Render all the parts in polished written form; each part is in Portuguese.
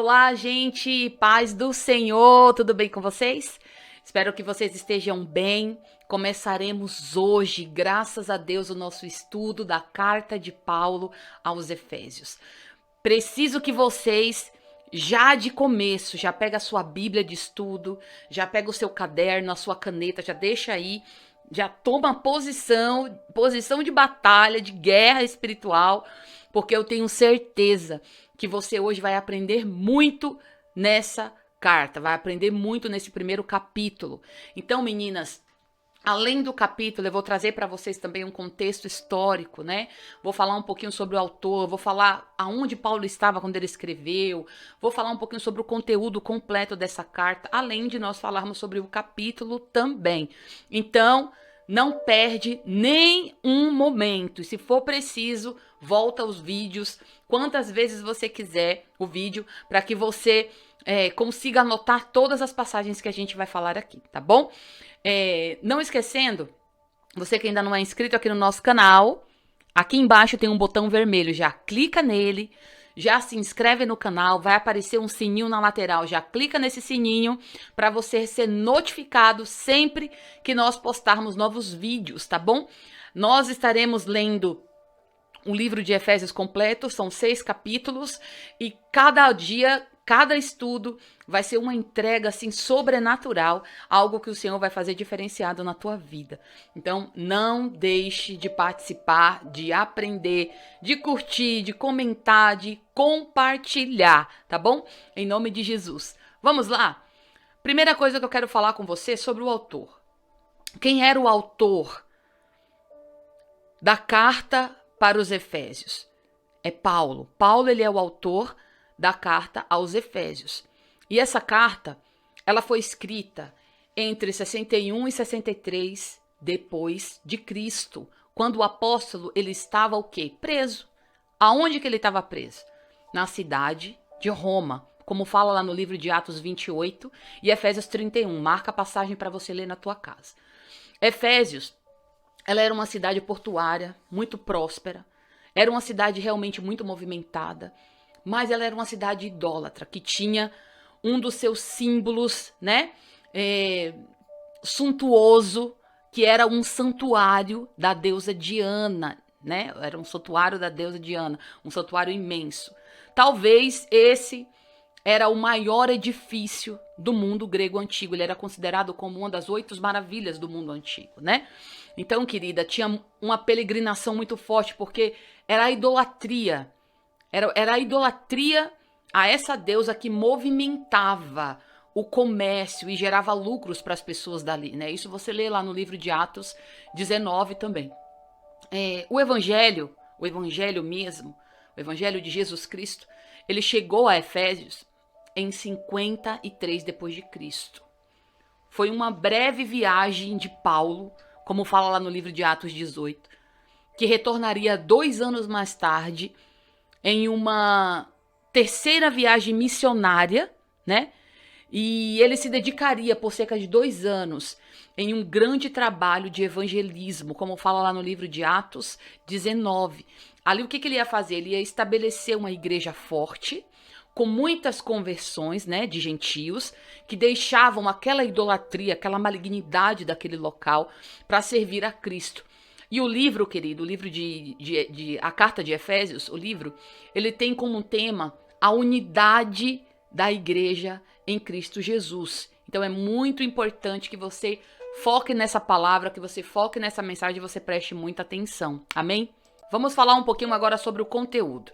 Olá, gente, paz do Senhor, tudo bem com vocês? Espero que vocês estejam bem. Começaremos hoje, graças a Deus, o nosso estudo da carta de Paulo aos Efésios. Preciso que vocês, já de começo, já pega a sua Bíblia de estudo, já pega o seu caderno, a sua caneta, já deixa aí, já toma posição de batalha, de guerra espiritual, porque eu tenho certeza que você hoje vai aprender muito nessa carta, vai aprender muito nesse primeiro capítulo. Então, meninas, além do capítulo, eu vou trazer para vocês também um contexto histórico, né? Vou falar um pouquinho sobre o autor, vou falar aonde Paulo estava quando ele escreveu, vou falar um pouquinho sobre o conteúdo completo dessa carta, além de nós falarmos sobre o capítulo também. Então, não perde nem um momento. E se for preciso, volta aos vídeos quantas vezes você quiser o vídeo para que você consiga anotar todas as passagens que a gente vai falar aqui, tá bom? Não esquecendo, você que ainda não é inscrito aqui no nosso canal, aqui embaixo tem um botão vermelho, já clica nele, já se inscreve no canal, vai aparecer um sininho na lateral, já clica nesse sininho para você ser notificado sempre que nós postarmos novos vídeos, tá bom? Nós estaremos lendo o livro de Efésios completo, são 6 capítulos, e cada dia, cada estudo vai ser uma entrega assim sobrenatural, algo que o Senhor vai fazer diferenciado na tua vida. Então, não deixe de participar, de aprender, de curtir, de comentar, de compartilhar, tá bom? Em nome de Jesus. Vamos lá? Primeira coisa que eu quero falar com você é sobre o autor. Quem era o autor da carta para os Efésios? É Paulo. Paulo, ele é o autor da carta aos Efésios. E essa carta, ela foi escrita entre 61 e 63 depois de Cristo, quando o apóstolo, ele estava o quê? Preso. Aonde que ele estava preso? Na cidade de Roma, como fala lá no livro de Atos 28 e Efésios 31. Marca a passagem para você ler na tua casa. Efésios, ela era uma cidade portuária, muito próspera, era uma cidade realmente muito movimentada, mas ela era uma cidade idólatra, que tinha um dos seus símbolos, né, suntuoso, que era um santuário da deusa Diana, né, era um santuário da deusa Diana, um santuário imenso. Talvez esse era o maior edifício do mundo grego antigo, ele era considerado como uma das 8 maravilhas do mundo antigo, né? Então, querida, tinha uma peregrinação muito forte, porque era a idolatria, era a idolatria a essa deusa que movimentava o comércio e gerava lucros para as pessoas dali, né? Isso você lê lá no livro de Atos 19 também. O evangelho mesmo, o evangelho de Jesus Cristo, ele chegou a Efésios em 53 depois de Cristo. Foi uma breve viagem de Paulo, como fala lá no livro de Atos 18, que retornaria 2 anos mais tarde em uma terceira viagem missionária, né? E ele se dedicaria por cerca de 2 anos em um grande trabalho de evangelismo, como fala lá no livro de Atos 19. Ali o que ele ia fazer? Ele ia estabelecer uma igreja forte, com muitas conversões, né, de gentios, que deixavam aquela idolatria, aquela malignidade daquele local para servir a Cristo. E o livro, querido, o livro a carta de Efésios, o livro, ele tem como tema a unidade da igreja em Cristo Jesus. Então é muito importante que você foque nessa palavra, que você foque nessa mensagem e você preste muita atenção. Amém? Vamos falar um pouquinho agora sobre o conteúdo.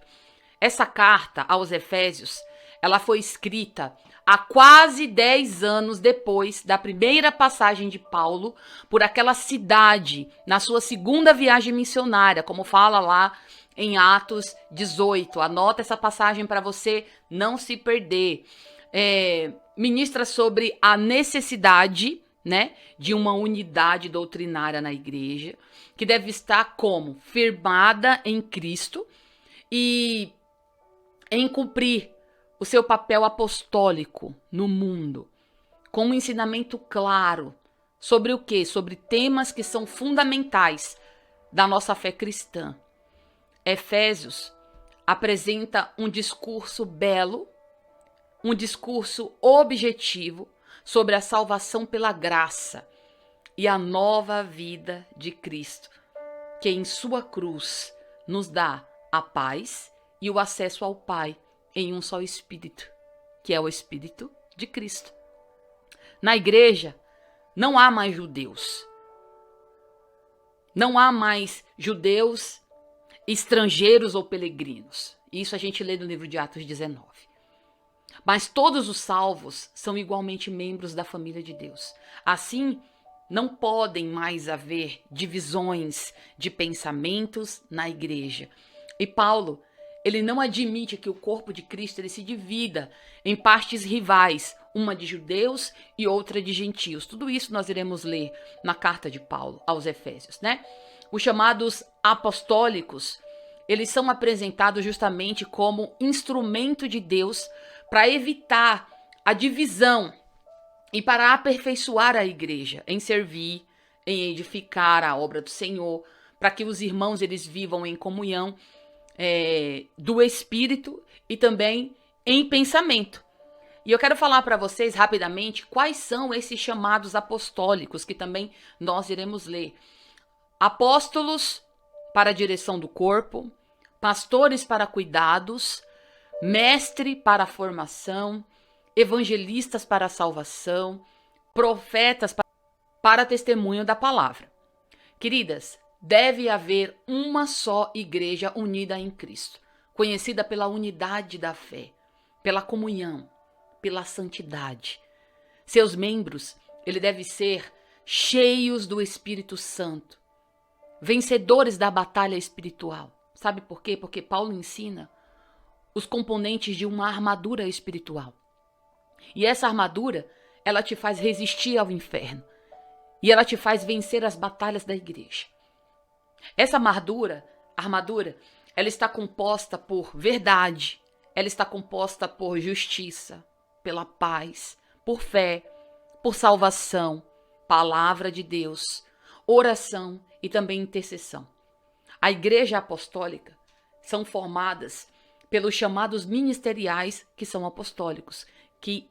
Essa carta aos Efésios, ela foi escrita há quase 10 anos depois da primeira passagem de Paulo por aquela cidade, na sua segunda viagem missionária, como fala lá em Atos 18. Anota essa passagem para você não se perder. Ministra sobre a necessidade, né, de uma unidade doutrinária na igreja, que deve estar como? Firmada em Cristo e em cumprir o seu papel apostólico no mundo, com um ensinamento claro sobre o quê? Sobre temas que são fundamentais da nossa fé cristã. Efésios apresenta um discurso belo, um discurso objetivo sobre a salvação pela graça e a nova vida de Cristo, que em sua cruz nos dá a paz e o acesso ao Pai em um só Espírito, que é o Espírito de Cristo. Na igreja, não há mais judeus. Não há mais judeus, estrangeiros ou peregrinos. Isso a gente lê no livro de Atos 19. Mas todos os salvos são igualmente membros da família de Deus. Assim, não podem mais haver divisões de pensamentos na igreja. E Paulo, ele não admite que o corpo de Cristo ele se divida em partes rivais, uma de judeus e outra de gentios. Tudo isso nós iremos ler na carta de Paulo aos Efésios, né? Os chamados apostólicos, eles são apresentados justamente como instrumento de Deus para evitar a divisão e para aperfeiçoar a igreja em servir, em edificar a obra do Senhor, para que os irmãos eles vivam em comunhão do Espírito e também em pensamento. E eu quero falar para vocês rapidamente quais são esses chamados apostólicos que também nós iremos ler. Apóstolos para a direção do corpo, pastores para cuidados, mestre para a formação, evangelistas para a salvação, profetas para testemunho da palavra. Queridas, deve haver uma só igreja unida em Cristo, conhecida pela unidade da fé, pela comunhão, pela santidade. Seus membros, ele deve ser cheios do Espírito Santo, vencedores da batalha espiritual. Sabe por quê? Porque Paulo ensina os componentes de uma armadura espiritual. E essa armadura, ela te faz resistir ao inferno. E ela te faz vencer as batalhas da igreja. Essa armadura, ela está composta por verdade. Ela está composta por justiça, pela paz, por fé, por salvação, palavra de Deus, oração e também intercessão. A igreja apostólica são formadas pelos chamados ministeriais que são apostólicos, que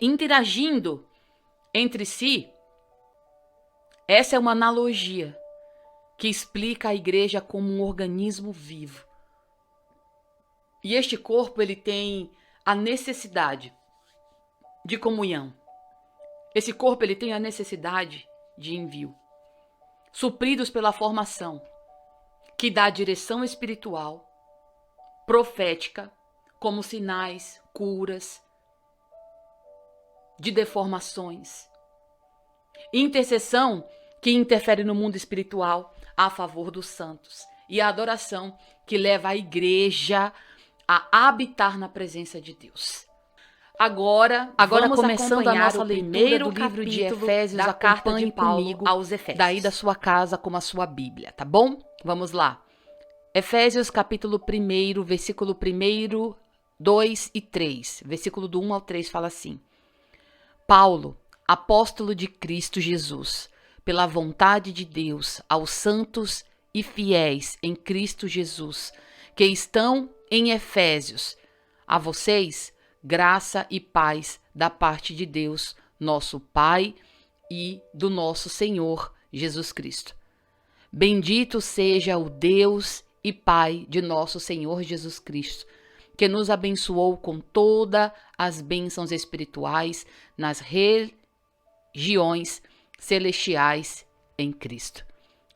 interagindo entre si, essa é uma analogia que explica a igreja como um organismo vivo. E este corpo, ele tem a necessidade de comunhão. Esse corpo, ele tem a necessidade de envio, supridos pela formação, que dá direção espiritual, profética, como sinais, curas, de deformações. Intercessão, que interfere no mundo espiritual a favor dos santos. E a adoração, que leva a igreja a habitar na presença de Deus. Agora vamos começando a nossa leitura do livro de Efésios, a carta de Paulo aos Efésios. Daí da sua casa com a sua Bíblia, tá bom? Vamos lá. Efésios capítulo 1, versículo 1, 2 e 3. Versículo do 1 ao 3 fala assim: Paulo, apóstolo de Cristo Jesus, pela vontade de Deus, aos santos e fiéis em Cristo Jesus, que estão em Efésios, a vocês, graça e paz da parte de Deus, nosso Pai, e do nosso Senhor Jesus Cristo. Bendito seja o Deus e Pai de nosso Senhor Jesus Cristo, que nos abençoou com todas as bênçãos espirituais nas regiões celestiais em Cristo.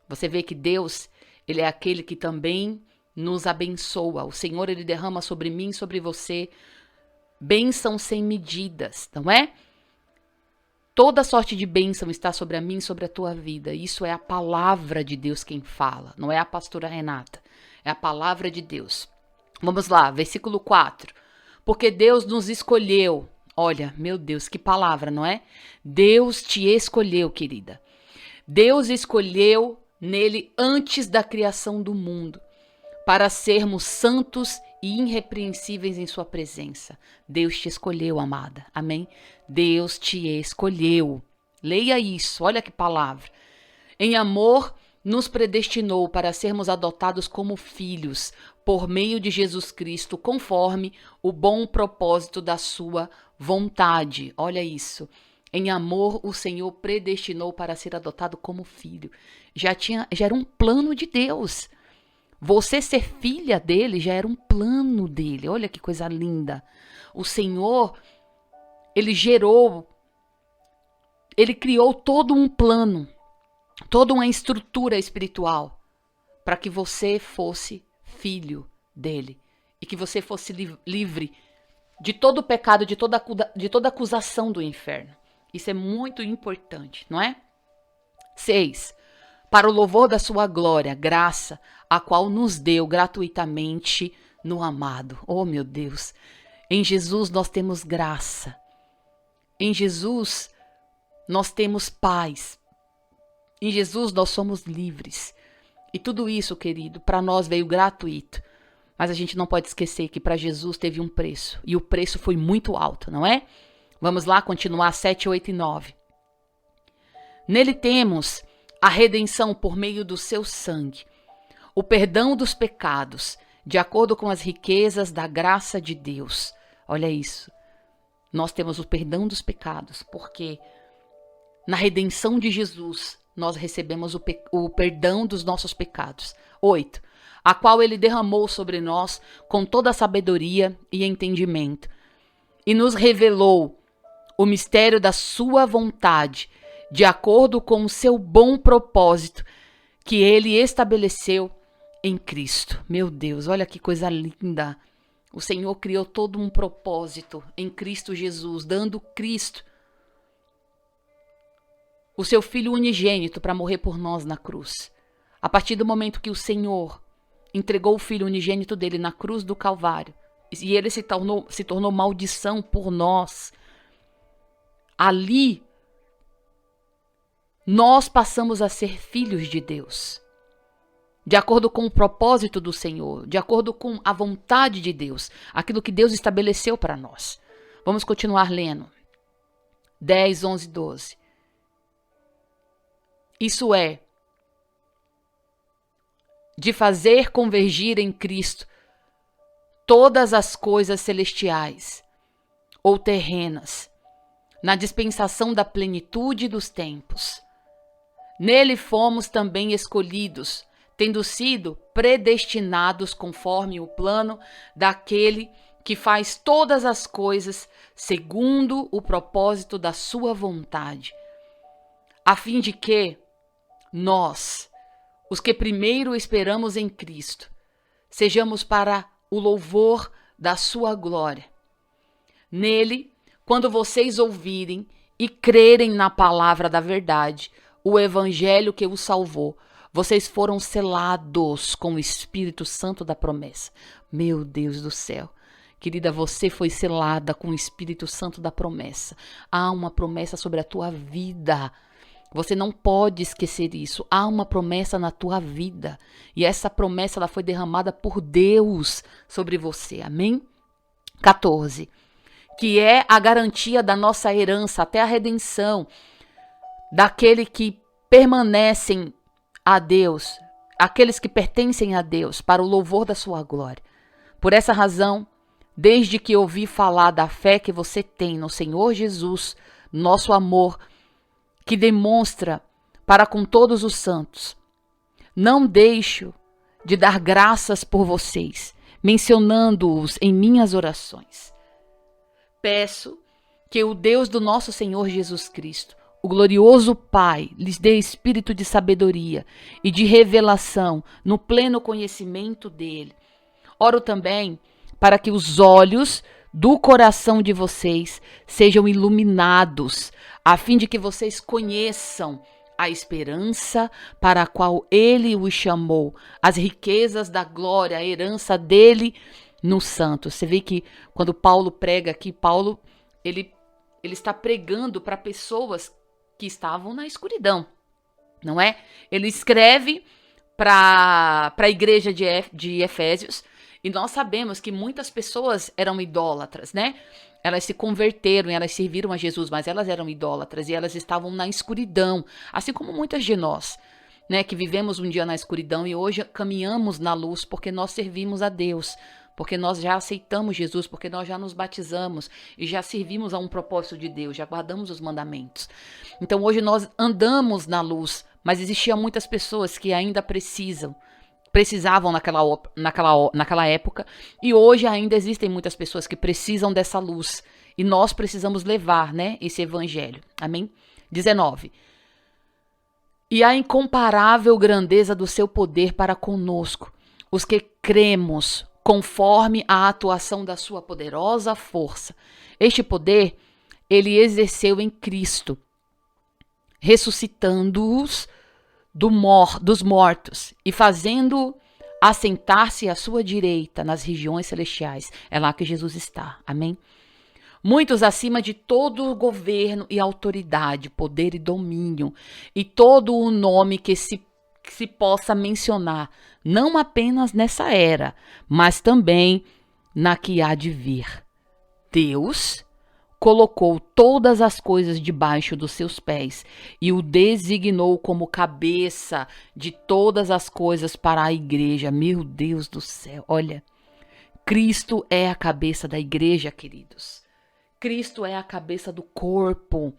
Você vê que Deus, ele é aquele que também nos abençoa. O Senhor, ele derrama sobre mim, sobre você, bênção sem medidas, não é? Toda sorte de bênção está sobre a mim e sobre a tua vida. Isso é a palavra de Deus quem fala, não é a pastora Renata. É a palavra de Deus. Vamos lá, versículo 4. Porque Deus nos escolheu. Olha, meu Deus, que palavra, não é? Deus te escolheu, querida. Deus escolheu nele antes da criação do mundo, para sermos santos e irrepreensíveis em sua presença. Deus te escolheu, amada. Amém? Deus te escolheu. Leia isso, olha que palavra. Em amor, nos predestinou para sermos adotados como filhos por meio de Jesus Cristo, conforme o bom propósito da sua vontade. Olha isso. Em amor, o Senhor predestinou para ser adotado como filho. Já era um plano de Deus. Você ser filha dele já era um plano dele. Olha que coisa linda. O Senhor, ele criou todo um plano, toda uma estrutura espiritual para que você fosse filho dele e que você fosse livre de todo o pecado, de toda acusação do inferno. Isso é muito importante, não é? 6. Para o louvor da sua glória, graça, a qual nos deu gratuitamente no amado. Oh, meu Deus! Em Jesus nós temos graça. Em Jesus nós temos paz. Em Jesus nós somos livres. E tudo isso, querido, para nós veio gratuito. Mas a gente não pode esquecer que para Jesus teve um preço. E o preço foi muito alto, não é? Vamos lá continuar 7, 8 e 9. Nele temos a redenção por meio do seu sangue, o perdão dos pecados, de acordo com as riquezas da graça de Deus. Olha isso. Nós temos o perdão dos pecados, porque na redenção de Jesus, nós recebemos o perdão dos nossos pecados. 8. A qual ele derramou sobre nós com toda a sabedoria e entendimento, e nos revelou o mistério da sua vontade, de acordo com o seu bom propósito, que ele estabeleceu em Cristo. Meu Deus, olha que coisa linda. O Senhor criou todo um propósito em Cristo Jesus, dando Cristo, o seu Filho unigênito, para morrer por nós na cruz. A partir do momento que o Senhor entregou o Filho unigênito dele na cruz do Calvário, e ele se tornou maldição por nós, ali nós passamos a ser filhos de Deus, de acordo com o propósito do Senhor, de acordo com a vontade de Deus, aquilo que Deus estabeleceu para nós. Vamos continuar lendo. 10, 11, 12. Isso é, de fazer convergir em Cristo todas as coisas celestiais ou terrenas, na dispensação da plenitude dos tempos. Nele fomos também escolhidos, tendo sido predestinados conforme o plano daquele que faz todas as coisas segundo o propósito da sua vontade, a fim de que nós, os que primeiro esperamos em Cristo, sejamos para o louvor da sua glória. Nele, quando vocês ouvirem e crerem na palavra da verdade, o evangelho que os salvou, vocês foram selados com o Espírito Santo da promessa. Meu Deus do céu. Querida, você foi selada com o Espírito Santo da promessa. Há uma promessa sobre a tua vida. Você não pode esquecer isso. Há uma promessa na tua vida. E essa promessa ela foi derramada por Deus sobre você. Amém? 14. Que é a garantia da nossa herança até a redenção daquele que permanecem a Deus, aqueles que pertencem a Deus, para o louvor da sua glória. Por essa razão, desde que ouvi falar da fé que você tem no Senhor Jesus, nosso amor, que demonstra para com todos os santos, não deixo de dar graças por vocês, mencionando-os em minhas orações. Peço que o Deus do nosso Senhor Jesus Cristo, o glorioso Pai, lhes dê espírito de sabedoria e de revelação no pleno conhecimento dele. Oro também para que os olhos do coração de vocês sejam iluminados, a fim de que vocês conheçam a esperança para a qual ele os chamou, as riquezas da glória, a herança dele nos santos. Você vê que quando Paulo prega aqui, Paulo ele está pregando para pessoas que estavam na escuridão, não é? Ele escreve para a igreja de Efésios, e nós sabemos que muitas pessoas eram idólatras, né? Elas se converteram, elas serviram a Jesus, mas elas eram idólatras e elas estavam na escuridão, assim como muitas de nós. né, que vivemos um dia na escuridão e hoje caminhamos na luz porque nós servimos a Deus, porque nós já aceitamos Jesus, porque nós já nos batizamos e já servimos a um propósito de Deus, já guardamos os mandamentos. Então hoje nós andamos na luz, mas existiam muitas pessoas que ainda precisavam naquela época, e hoje ainda existem muitas pessoas que precisam dessa luz, e nós precisamos levar, né, esse evangelho. Amém? 19. E a incomparável grandeza do seu poder para conosco, os que cremos, conforme a atuação da sua poderosa força. Este poder ele exerceu em Cristo, ressuscitando-os dos mortos e fazendo assentar-se à sua direita nas regiões celestiais. É lá que Jesus está. Amém? Muitos acima de todo o governo e autoridade, poder e domínio, e todo o nome que se possa mencionar, não apenas nessa era, mas também na que há de vir. Deus colocou todas as coisas debaixo dos seus pés e o designou como cabeça de todas as coisas para a igreja. Meu Deus do céu, olha, Cristo é a cabeça da igreja, queridos. Cristo é a cabeça do corpo.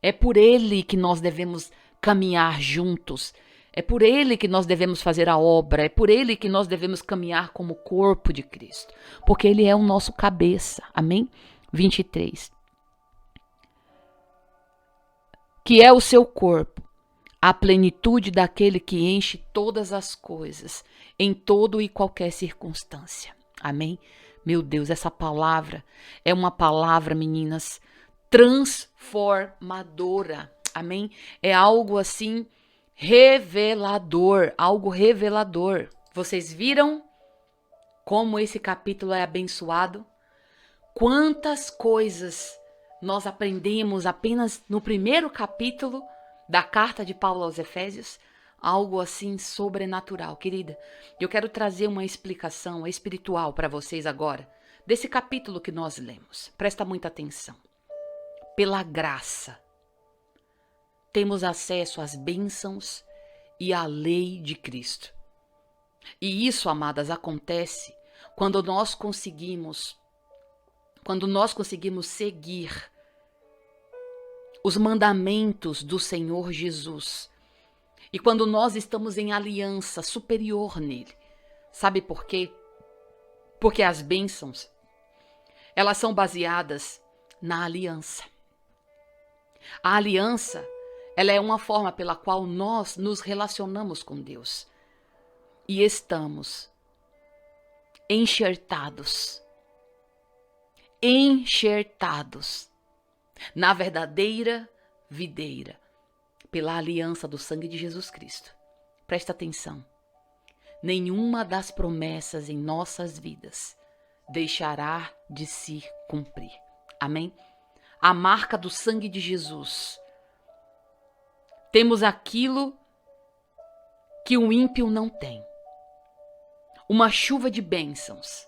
É por ele que nós devemos caminhar juntos. É por ele que nós devemos fazer a obra. É por ele que nós devemos caminhar como corpo de Cristo. Porque ele é o nosso cabeça. Amém? 23. Que é o seu corpo, a plenitude daquele que enche todas as coisas, em todo e qualquer circunstância. Amém? Meu Deus, essa palavra é uma palavra, meninas, transformadora. Amém? É algo assim revelador, algo revelador. Vocês viram como esse capítulo é abençoado? Quantas coisas nós aprendemos apenas no primeiro capítulo da carta de Paulo aos Efésios? Algo assim sobrenatural, querida. Eu quero trazer uma explicação espiritual para vocês agora, desse capítulo que nós lemos. Presta muita atenção. Pela graça, temos acesso às bênçãos e à lei de Cristo. E isso, amadas, acontece quando nós conseguimos seguir os mandamentos do Senhor Jesus. E quando nós estamos em aliança superior nele. Sabe por quê? Porque as bênçãos, elas são baseadas na aliança. A aliança, ela é uma forma pela qual nós nos relacionamos com Deus. E estamos enxertados na verdadeira videira, pela aliança do sangue de Jesus Cristo. Presta atenção. Nenhuma das promessas em nossas vidas deixará de se cumprir. Amém? A marca do sangue de Jesus. Temos aquilo que o ímpio não tem. Uma chuva de bênçãos.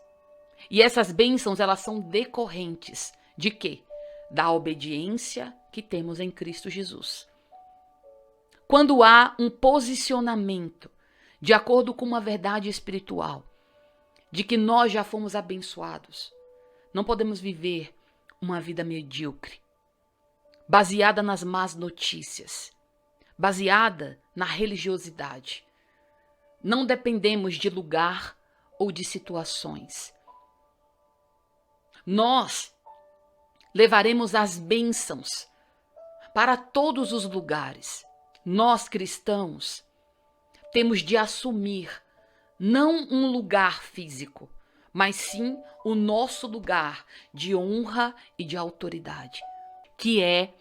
E essas bênçãos, elas são decorrentes de quê? Da obediência que temos em Cristo Jesus. Quando há um posicionamento de acordo com uma verdade espiritual, de que nós já fomos abençoados, não podemos viver uma vida medíocre, baseada nas más notícias, baseada na religiosidade. Não dependemos de lugar ou de situações. Nós levaremos as bênçãos para todos os lugares. Nós, cristãos, temos de assumir não um lugar físico, mas sim o nosso lugar de honra e de autoridade, que é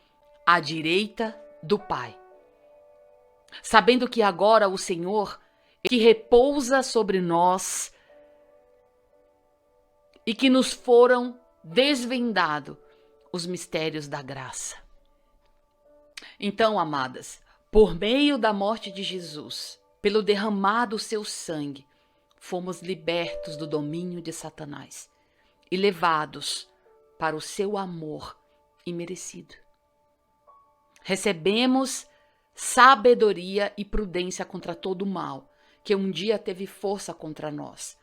à direita do Pai. Sabendo que agora o Senhor, que repousa sobre nós e que nos foram desvendados os mistérios da graça. Então, amadas, por meio da morte de Jesus, pelo derramado seu sangue, fomos libertos do domínio de Satanás e levados para o seu amor imerecido. Recebemos sabedoria e prudência contra todo o mal, que um dia teve força contra nós.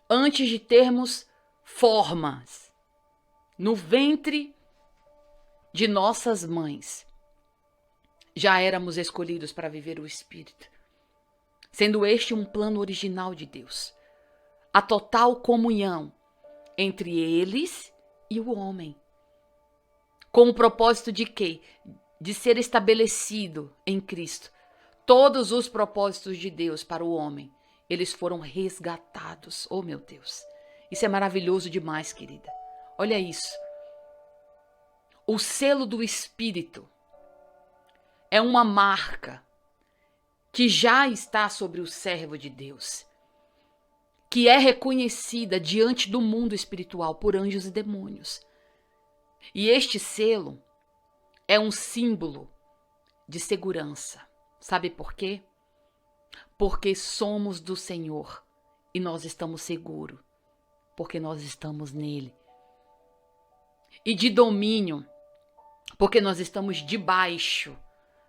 Antes de termos formas no ventre de nossas mães, já éramos escolhidos para viver o Espírito, sendo este um plano original de Deus. A total comunhão entre eles e o homem. Com o propósito de quê? De ser estabelecido em Cristo. Todos os propósitos de Deus para o homem, eles foram resgatados. Oh, meu Deus. Isso é maravilhoso demais, querida. Olha isso. O selo do Espírito é uma marca que já está sobre o servo de Deus, que é reconhecida diante do mundo espiritual por anjos e demônios. E este selo é um símbolo de segurança. Sabe por quê? Porque somos do Senhor e nós estamos seguros, porque nós estamos nele. E de domínio, porque nós estamos debaixo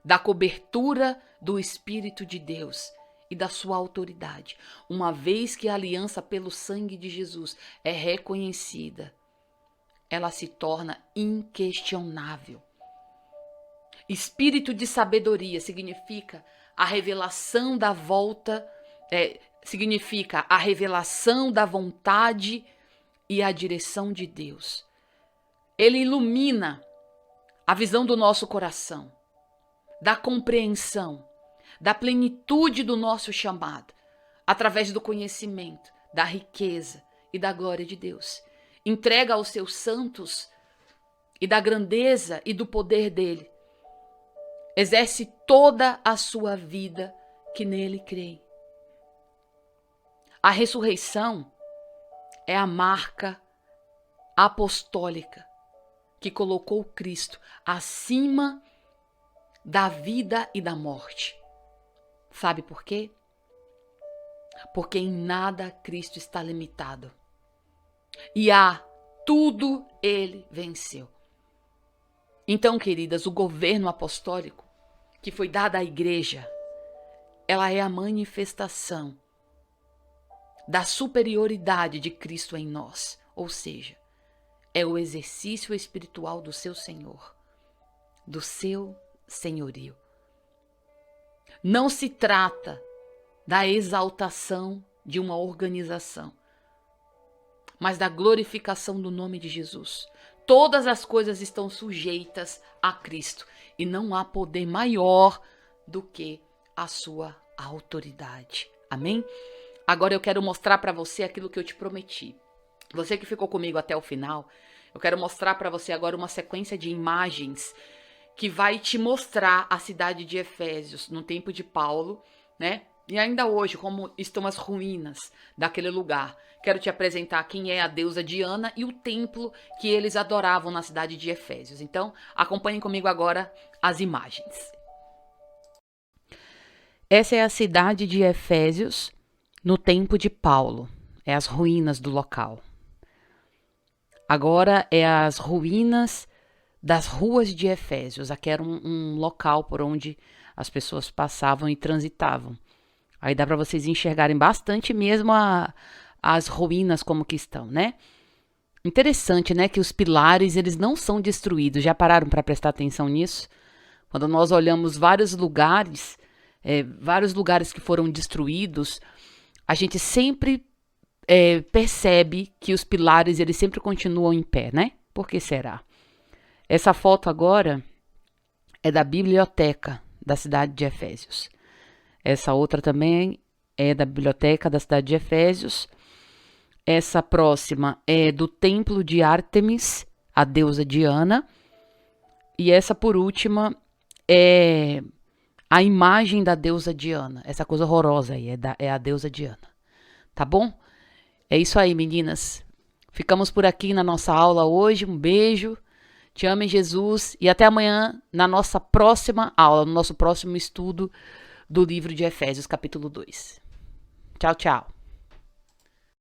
da cobertura do Espírito de Deus e da sua autoridade, uma vez que a aliança pelo sangue de Jesus é reconhecida, ela se torna inquestionável. Espírito de sabedoria significa a revelação da volta, significa a revelação da vontade e a direção de Deus. Ele ilumina a visão do nosso coração, da compreensão, da plenitude do nosso chamado, através do conhecimento, da riqueza e da glória de Deus. Entrega aos seus santos e da grandeza e do poder dele. Exerce toda a sua vida que nele crê. A ressurreição é a marca apostólica que colocou Cristo acima da vida e da morte. Sabe por quê? Porque em nada Cristo está limitado. E a tudo ele venceu. Então, queridas, o governo apostólico que foi dado à igreja, ela é a manifestação da superioridade de Cristo em nós. Ou seja, é o exercício espiritual do seu Senhor, do seu senhorio. Não se trata da exaltação de uma organização, mas da glorificação do nome de Jesus. Todas as coisas estão sujeitas a Cristo e não há poder maior do que a sua autoridade. Amém? Agora eu quero mostrar para você aquilo que eu te prometi. Você que ficou comigo até o final, eu quero mostrar para você agora uma sequência de imagens que vai te mostrar a cidade de Efésios no tempo de Paulo, né? E ainda hoje, como estão as ruínas daquele lugar. Quero te apresentar quem é a deusa Diana e o templo que eles adoravam na cidade de Efésios. Então, acompanhem comigo agora as imagens. Essa é a cidade de Efésios no tempo de Paulo. É as ruínas do local. Agora é as ruínas das ruas de Efésios. Aqui era um local por onde as pessoas passavam e transitavam. Aí dá para vocês enxergarem bastante mesmo as ruínas como que estão, né? Interessante, né, que os pilares, eles não são destruídos. Já pararam para prestar atenção nisso? Quando nós olhamos vários lugares que foram destruídos, a gente sempre percebe que os pilares, eles sempre continuam em pé, né? Por que será? Essa foto agora é da biblioteca da cidade de Efésios. Essa outra também é da biblioteca da cidade de Efésios. Essa próxima é do templo de Ártemis, a deusa Diana. E essa por última é a imagem da deusa Diana. Essa coisa horrorosa aí é a deusa Diana. Tá bom? É isso aí, meninas. Ficamos por aqui na nossa aula hoje. Um beijo. Te amo em Jesus. E até amanhã na nossa próxima aula, no nosso próximo estudo do livro de Efésios, capítulo 2. Tchau, tchau.